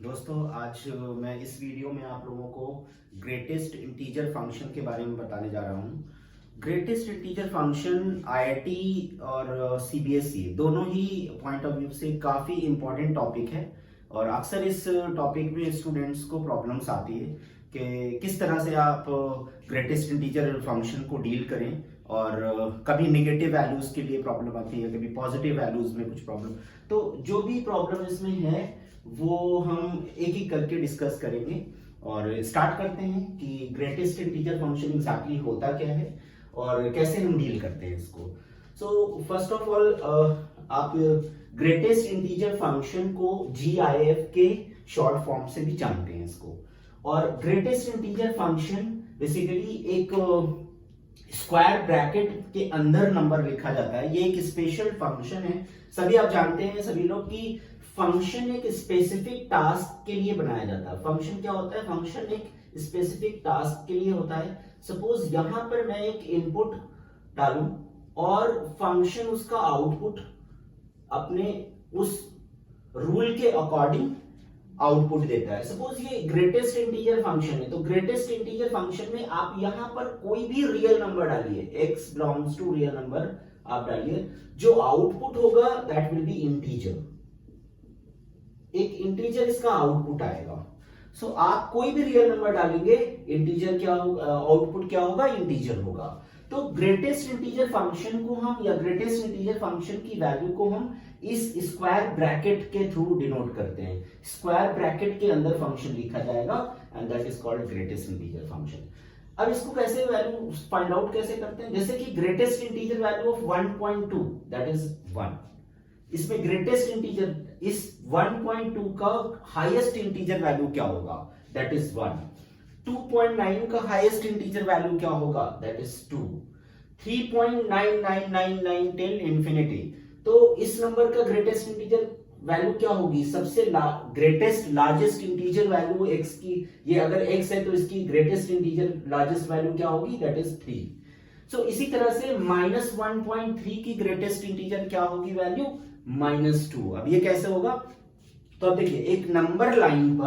दोस्तों आज मैं इस वीडियो में आप लोगों को ग्रेटेस्ट इंटीजर फंक्शन के बारे में बताने जा रहा हूँ। ग्रेटेस्ट इंटीजर फंक्शन आईआईटी और सीबीएसई दोनों ही पॉइंट ऑफ व्यू से काफ़ी इम्पोर्टेंट टॉपिक है और अक्सर इस टॉपिक में स्टूडेंट्स को प्रॉब्लम्स आती है कि किस तरह से आप ग्रेटेस्ट इंटीजर फंक्शन को डील करें और कभी नेगेटिव वैल्यूज के लिए प्रॉब्लम आती है, कभी पॉजिटिव वैल्यूज में कुछ प्रॉब्लम। तो जो भी प्रॉब्लम इसमें है वो हम एक एक करके डिस्कस करेंगे और स्टार्ट करते हैं कि ग्रेटेस्ट इंटीजर फंक्शन एग्जैक्टली होता क्या है और कैसे हम डील करते हैं इसको। सो फर्स्ट ऑफ ऑल आप ग्रेटेस्ट इंटीजर फंक्शन को GIF के शॉर्ट फॉर्म से भी जानते हैं इसको। और ग्रेटेस्ट इंटीजर फंक्शन बेसिकली एक स्क्वायर ब्रैकेट के अंदर नंबर लिखा जाता है। ये एक स्पेशल फंक्शन है। सभी आप जानते हैं सभी लोग कि फंक्शन एक स्पेसिफिक टास्क के लिए बनाया जाता है। फंक्शन क्या होता है? फंक्शन एक स्पेसिफिक टास्क के लिए होता है। सपोज यहां पर मैं एक इनपुट डालूं और फंक्शन उसका आउटपुट अपने उस रूल के अकॉर्डिंग आउटपुट देता है। सपोज ये ग्रेटेस्ट इंटीजर फंक्शन है, तो ग्रेटेस्ट इंटीजर फंक्शन में आप यहां पर कोई भी रियल नंबर डालिए, x belongs to real number आप डालिए, जो आउटपुट होगा दैट विल बी इंटीजर। एक इंटीजर इसका आउटपुट आएगा। सो आप कोई भी रियल नंबर डालेंगे, इंटीजर क्या होगा, आउटपुट क्या होगा? इंटीजर होगा। तो ग्रेटेस्ट इंटीजर फंक्शन को हम या ग्रेटेस्ट इंटीजर फंक्शन की वैल्यू को हम इस स्क्वायर ब्रैकेट के थ्रू डिनोट करते हैं। स्क्वायर ब्रैकेट के अंदर फंक्शन लिखा जाएगा and that is called greatest integer function. अब इसको कैसे वैल्यू फाइंड आउट कैसे करते हैं? जैसे कि greatest integer value of 1.2 that is 1। इसमें ग्रेटेस्ट इंटीजर इस 1.2 का हाईएस्ट इंटीजर वैल्यू क्या होगा? That is 1। 2.9 का हाईएस्ट इंटीजर वैल्यू क्या होगा? That is 2। 3.9999 till infinity. तो इस नंबर का ग्रेटेस्ट इंटीजर वैल्यू क्या होगी? सबसे greatest largest integer value x की, ये अगर x है तो इसकी ग्रेटेस्ट इंटीजर लार्जेस्ट वैल्यू क्या होगी? That is 3। सो इसी तरह से -1.3 की ग्रेटेस्ट इंटीजर क्या होगी वैल्यू? -2। अब ये कैसे होगा? तो अब देखिए एक नंबर लाइन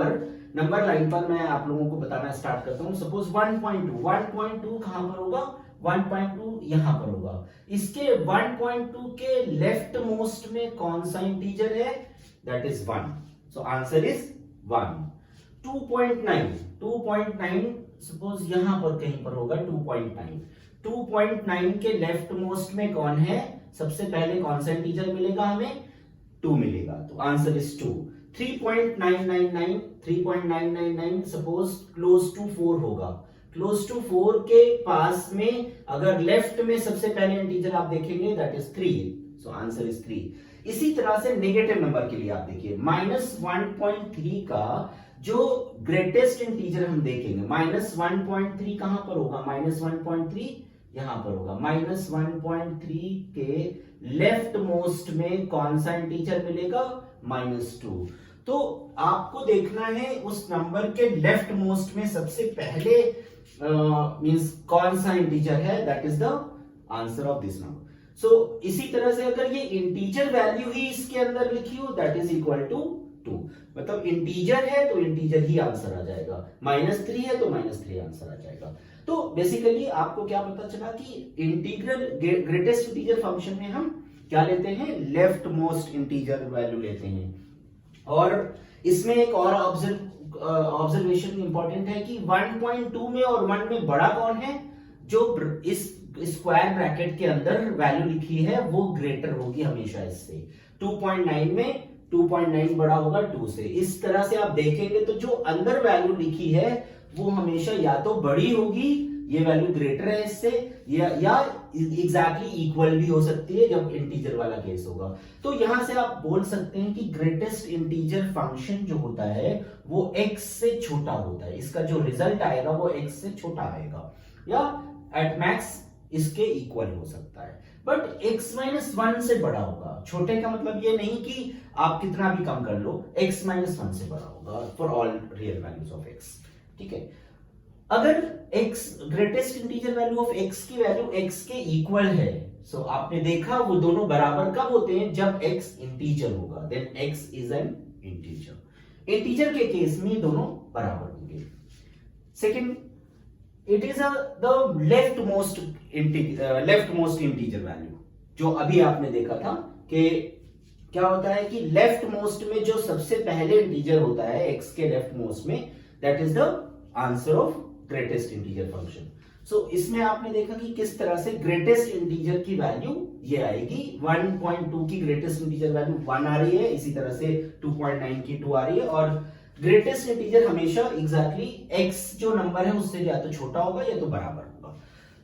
पर मैं आप लोगों को बताना स्टार्ट करता हूं। सपोज 1.2 कहां पर होगा? 1.2 यहां पर होगा। इसके 1.2 के लेफ्ट मोस्ट में कौन सा इंटीजर है? That is 1। So answer is 1। 2.9 suppose यहां पर कहीं पर होगा 2.9। 2.9 के लेफ्ट मोस्ट में कौन है? सबसे पहले कौन सा इंटीजर मिलेगा हमें? 2 मिलेगा। तो answer is 2। 3.999 suppose close to 4 होगा। क्लोज टू 4 के पास में अगर लेफ्ट में सबसे पहले इंटीजर आप देखेंगे that is 3। So answer is 3। इसी तरह से नेगेटिव नंबर के लिए आप देखिए -1.3 का जो ग्रेटेस्ट इंटीजर हम देखेंगे, -1.3 कहां पर होगा? -1.3 यहां पर होगा। -1.3 के लेफ्ट मोस्ट में कौन सा इंटीजर मिलेगा? -2। तो आपको देखना है उस नंबर के लेफ्ट मोस्ट में सबसे पहले मींस कौन सा इंटीजर है, that is the answer of this number. So इसी तरह से अगर ये इंटीजर वैल्यू ही इसके अंदर लिखी हो दैट इज इक्वल टू 2, मतलब इंटीजर है तो इंटीजर ही आंसर आ जाएगा। -3 है तो -3 आंसर आ जाएगा। तो बेसिकली आपको क्या पता चला कि इंटीग्रल ग्रेटेस्ट इंटीजर फंक्शन में हम क्या लेते हैं? लेफ्ट मोस्ट इंटीजर वैल्यू लेते हैं। और इसमें एक और ऑब्जर्वेशन इंपॉर्टेंट है कि 1.2 में और 1 में बड़ा कौन है? जो इस स्क्वायर ब्रैकेट के अंदर वैल्यू लिखी है वो ग्रेटर होगी हमेशा इससे। 2.9 में 2.9 बड़ा होगा 2 से। इस तरह से आप देखेंगे तो जो अंदर वैल्यू लिखी है वो हमेशा या तो बड़ी होगी, ये वैल्यू ग्रेटर है इससे, या एग्जैक्टली इक्वल भी हो सकती है जब इंटीजर वाला केस होगा। तो यहां से आप बोल सकते हैं कि ग्रेटेस्ट इंटीजर फंक्शन जो होता है वो x से छोटा होता है। इसका जो रिजल्ट आएगा वो x से छोटा आएगा या एट मैक्स इसके इक्वल हो सकता है, बट x-1 से बड़ा होगा। छोटे का मतलब ये नहीं कि आप कितना भी कम कर लो, x-1 से बड़ा होगा for all real values of x। ठीक है। अगर x greatest integer value of x की वैल्यू x के इक्वल है, सो आपने देखा वो दोनों बराबर कब होते हैं? जब x इंटीजर होगा, then x is an integer. Integer के केस में दोनों बराबर होंगे। Second, it is the left most integer value, जो अभी आपने देखा था कि क्या होता है कि लेफ्ट मोस्ट में जो सबसे पहले इंटीजर होता है x के लेफ्ट मोस्ट में, that is the answer of greatest integer function. So इसमें आपने देखा कि किस तरह से ग्रेटेस्ट इंटीजर की वैल्यू ये आएगी, 1.2 की ग्रेटेस्ट इंटीजर वैल्यू 1 आ रही है, इसी तरह से 2.9 की 2 आ रही है, और ग्रेटेस्ट इंटीजर हमेशा एग्जैक्टली x जो नंबर है उससे या तो छोटा होगा या तो बराबर होगा।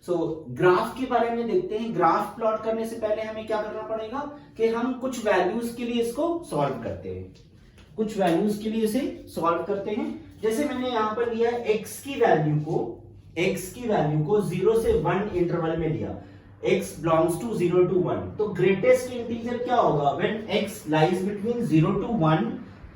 सो ग्राफ के बारे में देखते हैं। ग्राफ प्लॉट करने से पहले हमें क्या करना पड़ेगा कि हम कुछ वैल्यूज के लिए इसको सॉल्व करते हैं, कुछ वैल्यूज के लिए इसे सॉल्व करते हैं। जैसे मैंने यहां पर लिया x की वैल्यू को 0 से 1 इंटरवल में लिया, x belongs to 0 to 1, तो ग्रेटेस्ट इंटीजर क्या होगा, when x lies between 0 to 1,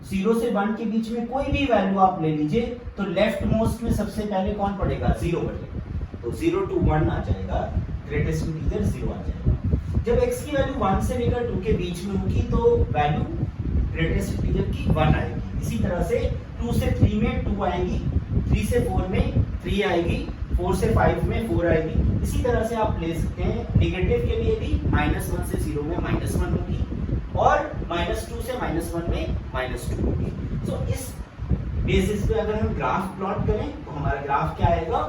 0 से 1 के बीच में कोई भी वैल्यू आप ले लीजिए, तो लेफ्ट मोस्ट में सबसे पहले कौन पड़ेगा, 0 पड़ेगा, तो 0 to 1 आ जाएगा, ग्रेटेस्ट इंटीजर 0 आ जाएगा। जब x की वैल्यू 1 से लेकर 2 के बीच में होगी तो वैल्यू ग्रेटेस्ट इंटीजर की 1 आएगी। इसी तरह से 2 से 3 में 2 आएगी, 3 से 4 में 3 आएगी, 4 से 5 में 4 आएगी। इसी तरह से आप ले सकते हैं नेगेटिव के लिए भी, -1 से 0 में -1 होगी, और -2 से -1 में -2 होगी। तो इस बेसिस पे अगर हम ग्राफ प्लॉट करें तो हमारा ग्राफ क्या आएगा,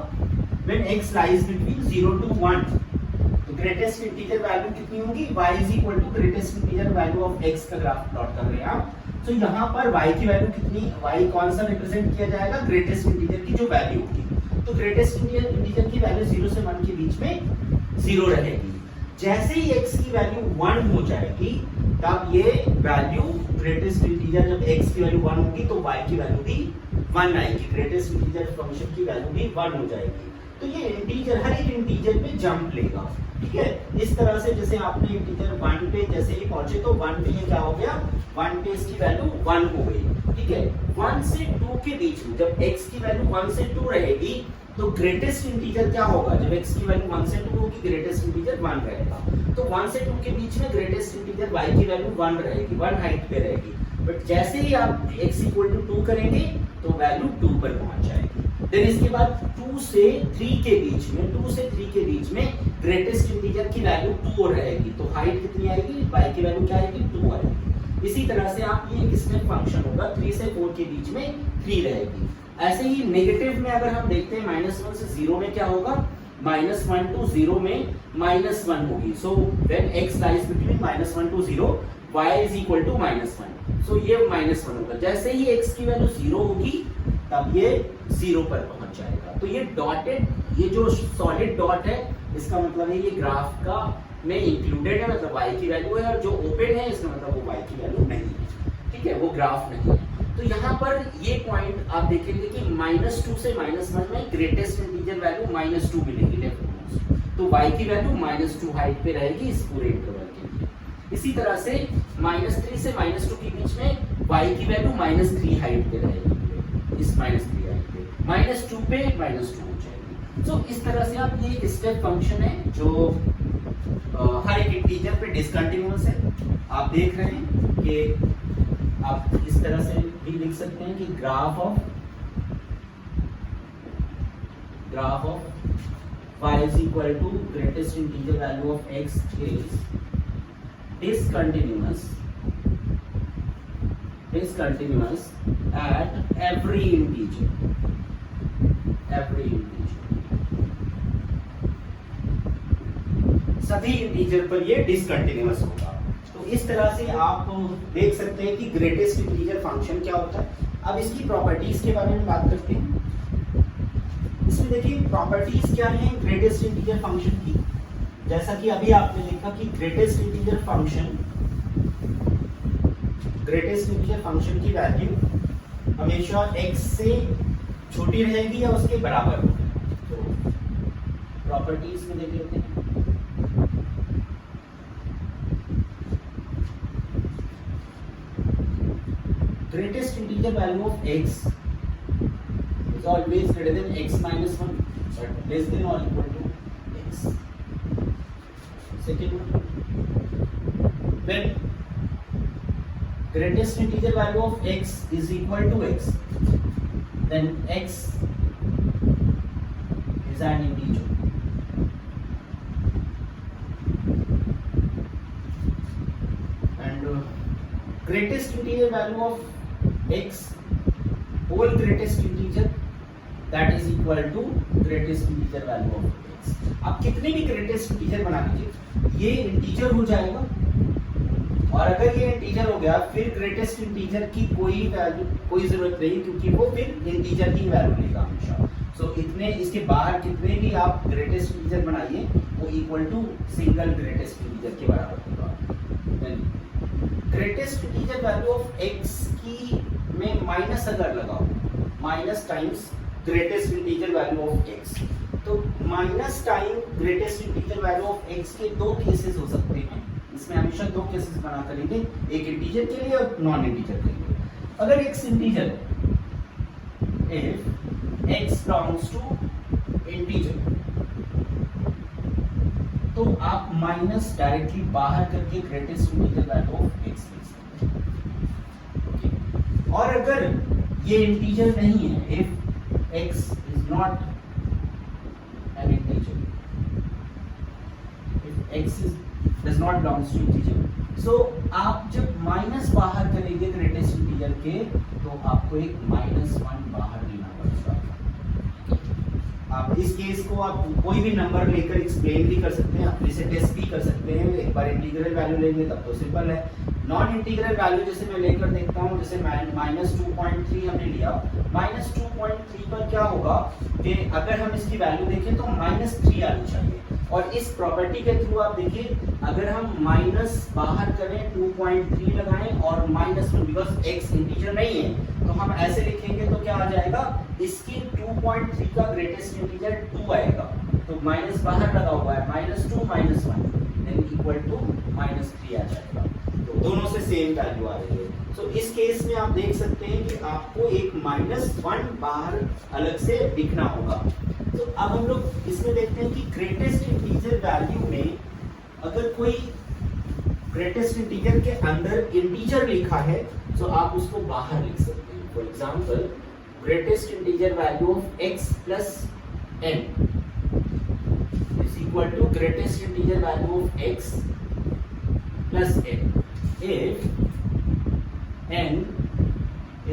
when x lies between 0 to 1, तो ग्रेटेस्ट इंटीजर वैल्यू कितनी होगी, y is equal to greatest integer value of x का ग्राफ प्लॉट कर रहे हैं आप। तो यहाँ पर y की वैल्यू कितनी, y कौन सा रिप्रेजेंट किया जाएगा, ग्रेटेस्ट इंटीजर की जो वैल्यू होगी, तो ग्रेटेस्ट इंटीजर की वैल्यू 0 से 1 के बीच में 0 रहेगी। जैसे ही x की वैल्यू 1 हो जाएगी तब ये वैल्यू ग्रेटेस्ट इंटीजर, जब x की वैल्यू 1 होगी तो y की वैल्यू भी 1 आएगी, ग्रेटेस्ट इंटीजर फंक्शन की वैल्यू भी 1 हो जाएगी। तो ये इंटीजर हर एक इंटीजर पे जंप लेगा, ठीक है। इस तरह से जैसे आपने इंटीजर 1 पे जैसे ही पहुंचे तो 1 पे ये क्या हो गया, 1 पे इसकी वैल्यू 1 हो गई, ठीक है। 1 से 2 के बीच में जब x की वैल्यू 1 से 2 रहेगी तो ग्रेटेस्ट इंटीजर क्या होगा, जब x की वैल्यू 1 से 2 होगी ग्रेटेस्ट इंटीजर 1 रहेगा, तो 1 से 2 के बीच में ग्रेटेस्ट इंटीजर y की वैल्यू 1 रहेगी, 1 हाइट पे रहेगी। बट जैसे ही आप x इक्वल टू 2 करेंगे तो वैल्यू 2 पर पहुंच जाएगी। देन इसके बाद 2 से 3 के बीच में ग्रेटेस्ट इंटीजर की वैल्यू 2 रहेगी, तो हाइट कितनी आएगी, y की वैल्यू क्या आएगी, 2 आएगी। इसी तरह से आप ये एक स्टेप फंक्शन होगा, 3 से 4 के बीच में 3 रहेगी। ऐसे ही नेगेटिव में अगर हम देखते हैं -1 से 0 में क्या होगा, -1 to 0 में -1 होगी। So when x lies between -1 to 0, y is equal to -1, सो ये -1 होगा। जैसे ही x की वैल्यू 0 होगी तब ये 0 पर पहुंच जाएगा। तो ये डॉटेड, ये जो सॉलिड डॉट है इसका मतलब है ये ग्राफ का में इंक्लूडेड है, मतलब y की वैल्यू है, और जो ओपन है इसका मतलब वो y की वैल्यू नहीं है, ठीक है, वो ग्राफ नहीं है। तो यहाँ पर ये पॉइंट आप देखेंगे कि -2 से -1 में ग्रेटेस्ट इंटीजर वैल्यू -2 मिलेगी लेफ्ट मोस्ट, तो y की वैल्यू -2 हाइट पे रहेगी इस पूरे इंटरवल के लिए। इसी तरह से -3 से -2 के बीच में y की वैल्यू -3 हाइट पे रहेगी, इस -3 हाइट पे, -2 पे -2 हो जाएगी। तो इस तरह से आप ये एक स्टेप फंक्शन है जो हर एक इंटीजर पे डिसकंटिन्यूअस है। आप देख रहे हैं कि आप इस तरह से भी लिख सकते हैं कि graph of y is equal to greatest integer value of x is discontinuous at every integer, सभी इंटीजर पर ये डिसकंटिन्यूअस होगा। तो इस तरह से आप देख सकते हैं कि ग्रेटेस्ट इंटीजर फंक्शन क्या होता है। अब इसकी प्रॉपर्टीज के बारे में बात करते हैं। इसमें देखिए प्रॉपर्टीज क्या है ग्रेटेस्ट इंटीजर फंक्शन की। जैसा कि अभी आपने देखा कि ग्रेटेस्ट इंटीजर फंक्शन की वैल्यू हमेशा x से छोटी रहेगी या उसके बराबर होगी। तो प्रॉपर्टीज में देख लेते हैं। Greatest integer value of x is always greater than x minus 1, but less than or equal to x. Second one, when greatest integer value of x is equal to x, then x is an integer. And greatest integer value of x whole greatest integer, that is equal to greatest integer value of x. आप कितने भी greatest integer बना लीजिए, ये integer हो जाएगा, और अगर ये इंटीजर हो गया फिर ग्रेटेस्ट इंटीजर की कोई वैल्यू, कोई जरूरत नहीं, क्योंकि वो फिर इंटीजर की वैल्यू लेगा हमेशा। सो इतने, इसके बाहर कितने भी आप ग्रेटेस्ट इंटीजर बनाइए वो equal to single greatest integer के बराबर होगा। Greatest integer value of x की में माइनस अगर लगाओ, minus times greatest integer value of x, तो minus time greatest integer value of x के दो केसेस हो सकते हैं। इसमें हमेशा दो केसेस बना करेंगे, एक इंटीजर के लिए और नॉन इंटीजर के लिए। अगर x इंटीजर है, if x belongs to integer, तो आप माइनस डायरेक्टली बाहर करके greatest integer value of x लिख सकते हैं। और अगर ये इंटीजर नहीं है, if x is not an integer, if x is does not belongs to integer, so आप जब माइनस बाहर करेंगे ग्रेटेस्ट इंटीजर के, तो आपको एक -1 बाहर लेना पड़ेगा। आप इस केस को आप कोई भी नंबर लेकर एक्सप्लेन भी कर सकते हैं, आप इसे टेस्ट भी कर सकते हैं। एक बार इंटीग्रल वैल्यू लेंगे तब तो सिंपल है। नॉन इंटीग्रल वैल्यू जैसे मैं लेकर देखता हूँ, जैसे -2.3 हमने लिया, -2.3 पर क्या होगा कि अगर हम इसकी वैल्यू देखें तो -3 आनी चाहिए। और इस प्रॉपर्टी के थ्रू आप देखिए, अगर हम माइनस बाहर करें 2.3 लगाएं और -1, बिकॉज x इंटीजर नहीं है, तो हम ऐसे लिखेंगे तो क्या आ जाएगा, इसकी 2.3 का ग्रेटेस्ट इंटीजर 2 आएगा, तो माइनस बाहर लगा हुआ है, -2 -1 देन इक्वल टू -3 आ जाएगा। तो दोनों से सेम वैल्यू आ रही है। सो इस केस में आप देख सकते हैं कि आपको एक -1 बाहर अलग से दिखना होगा। तो अब हम लोग इसमें देखते हैं कि ग्रेटेस्ट इंटीजर वैल्यू में अगर कोई ग्रेटेस्ट इंटीजर के अंदर इंटीजर लिखा है तो आप उसको बाहर लिख सकते हैं। For example, greatest integer value of x plus n is equal to greatest integer value of x plus n if n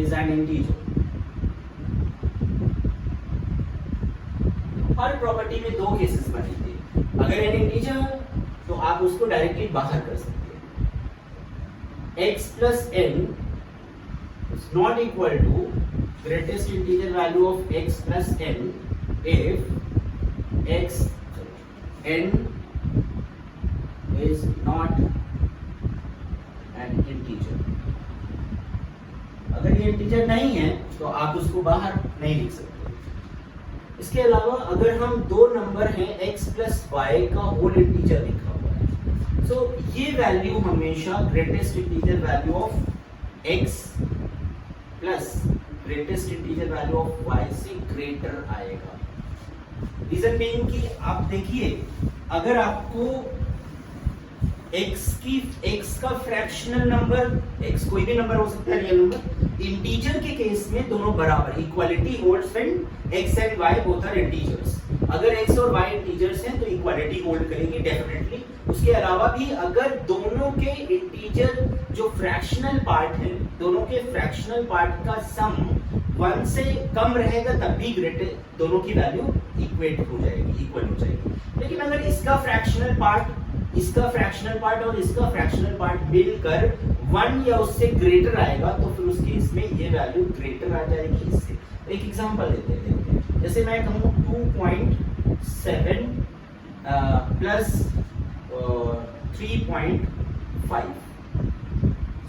is an integer। हर प्रॉपर्टी में दो केसेस बनेंगे, अगर n इंटीजर तो आप उसको डायरेक्टली बाहर कर सकते हैं। x plus n is not equal to greatest integer value of x plus n if x n is not an integer। अगर ये इंटीजर नहीं है तो आप उसको बाहर नहीं लिख सकते। इसके अलावा अगर हम दो नंबर हैं x प्लस y का होल इंटीजर लिखा हुआ है, सो ये वैल्यू हमेशा greatest integer value of x plus greatest integer value of y से ग्रेटर आएगा। रीजन बीइंग कि आप देखिए, अगर आपको x का फ्रैक्शनल नंबर, x कोई भी नंबर हो सकता है, रियल नंबर, इंटीजर के केस में दोनों बराबर, equality holds when x and y both are integers. अगर x और y इंटीजर्स हैं तो इक्वालिटी होल्ड करेगी डेफिनेटली। उसके अलावा भी अगर दोनों के इंटीजर जो फ्रैक्शनल पार्ट है, दोनों के फ्रैक्शनल पार्ट का सम 1 से कम रहेगा तब भी ग्रेटर, दोनों की वैल्यू इक्वेट हो जाएगी, इक्वल हो जाएगी। लेकिन अगर इसका फ्रैक्शनल पार्ट और इसका फ्रैक्शनल पार्ट मिलकर 1 या उससे ग्रेटर आएगा तो फिर उस केस में ये वैल्यू ग्रेटर आ जाएगी इससे। एक एग्जांपल लेते हैं, जैसे मैं कहूँ 2.7 प्लस 3.5,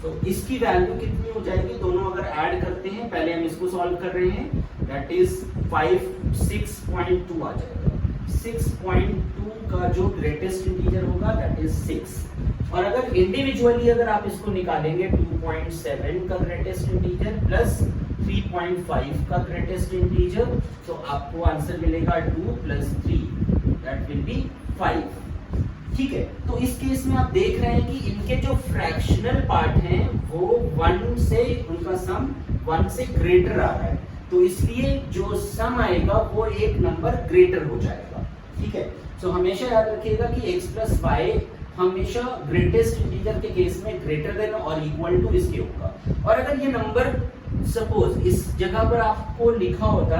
तो इसकी वैल्यू कितनी हो जाएगी, दोनों अगर ऐड करते हैं, पहले हम इसको सॉल्व कर रहे हैं, दैट इज 6.2 आ जाएगा। 6.2 का जो ग्रेटेस्ट इंटीजर होगा दैट इज 6। और अगर इंडिविजुअली अगर आप इसको निकालेंगे 2.7 का ग्रेटेस्ट इंटीजर प्लस 3.5 का ग्रेटेस्ट इंटीजर, तो आपको आंसर मिलेगा 2 प्लस 3 दैट विल बी 5। ठीक है, तो इस केस में आप देख रहे हैं कि इनके जो फ्रैक्शनल पार्ट हैं वो 1 1 से उनका सम 1 से ग्रेटर आ रहा है, तो इसलिए जो सम आएगा वो एक नंबर ग्रेटर हो जाएगा। ठीक है, सो हमेशा याद रखिएगा कि x प्लस वाई हमेशा ग्रेटेस्ट इंटीजर के केस में ग्रेटर देन और इक्वल टू इसके होगा। और अगर ये नंबर सपोज इस जगह पर आपको लिखा होता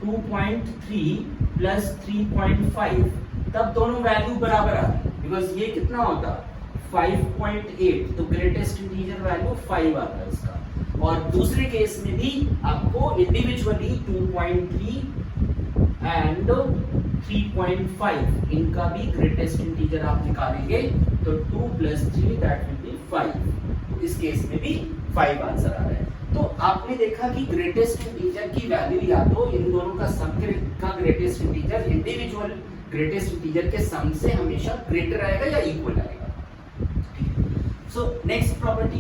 2.3 प्लस 3.5, तब दोनों वैल्यू बराबर आती, बिकॉज ये कितना होता 5.8, तो ग्रेटेस्ट इंटीजर वैल्यू 5 आता है इसका। और दूसरे केस में भी आपको इंडिविजुअली 2.3 एंड 3.5 इनका भी ग्रेटेस्ट इंटीजर आप निकालेंगे, तो 2 प्लस 3 दैट विल बी 5। इस केस में भी 5 आंसर आ रहा है। तो आपने देखा कि ग्रेटेस्ट इंटीजर की वैल्यू या तो इन दोनों का सम का greatest integer individual greatest integer के सम से हमेशा ग्रेटर आएगा या इक्वल आएगा। So next property